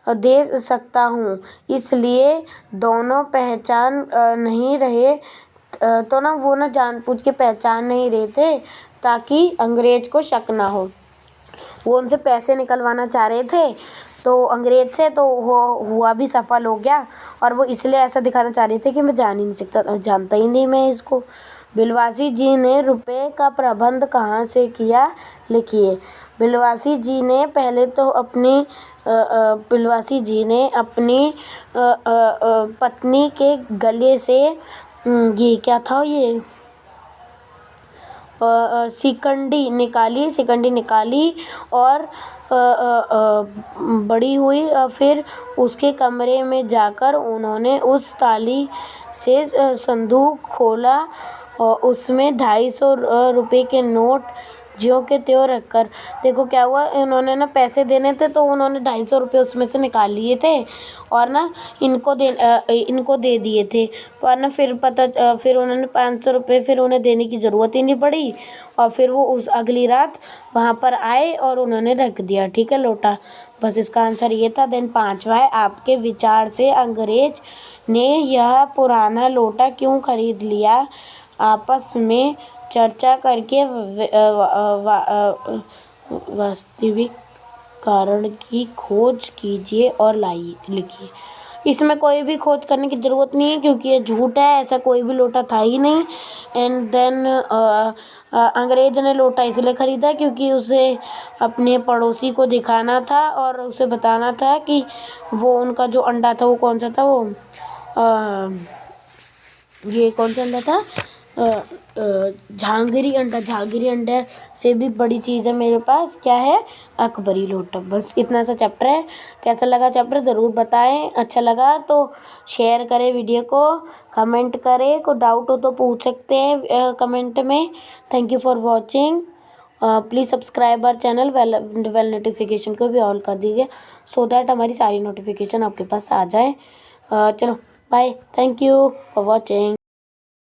A: दे सकता हूँ, इसलिए दोनों पहचान नहीं रहे। तो ना वो ना जानबूझ के पहचान नहीं रहे थे ताकि अंग्रेज को शक ना हो। वो उनसे पैसे निकलवाना चाह रहे थे तो अंग्रेज से, तो वो हुआ भी सफल हो गया, और वो इसलिए ऐसा दिखाना चाह रहे थे कि मैं जान ही नहीं सकता, जानता ही नहीं मैं इसको। बिलवासी जी ने रुपए का प्रबंध कहाँ से किया, लिखिए। बिलवासी जी ने अपनी पत्नी के गले से ये क्या था, ये शिकंडी निकाली और बड़ी हुई। फिर उसके कमरे में जाकर उन्होंने उस ताली से संदूक खोला और उसमें 250 रुपये के नोट ज्यों के त्यों रखकर, देखो क्या हुआ, इन्होंने ना पैसे देने थे तो उन्होंने 250 रुपये उसमें से निकाल लिए थे और ना इनको दे दिए थे। पर ना फिर उन्होंने 500 रुपये फिर उन्हें देने की ज़रूरत ही नहीं पड़ी, और फिर वो उस अगली रात वहाँ पर आए और उन्होंने रख दिया। ठीक है, लोटा। बस इसका आंसर ये था। देन पाँचवा है, आपके विचार से अंग्रेज ने यह पुराना लोटा क्यों खरीद लिया? आपस में चर्चा करके वास्तविक कारण की खोज कीजिए और लिखिए। इसमें कोई भी खोज करने की ज़रूरत नहीं है क्योंकि ये झूठ है, ऐसा कोई भी लोटा था ही नहीं। एंड देन अंग्रेज ने लोटा इसलिए ख़रीदा क्योंकि उसे अपने पड़ोसी को दिखाना था और उसे बताना था कि वो उनका जो अंडा था वो कौन सा था, वो ये कौन सा अंडा था, झांगरी अंडा से भी बड़ी चीज़ है मेरे पास, क्या है, अकबरी लोटा। बस इतना सा चैप्टर है। कैसा लगा चैप्टर ज़रूर बताएं, अच्छा लगा तो शेयर करें वीडियो को, कमेंट करें, कोई डाउट हो तो पूछ सकते हैं कमेंट में। Thank you for watching. Please subscribe our channel, bell notification को भी ऑल कर दीजिए सो दैट हमारी सारी नोटिफिकेशन आपके पास आ जाए। चलो bye, thank you for watching.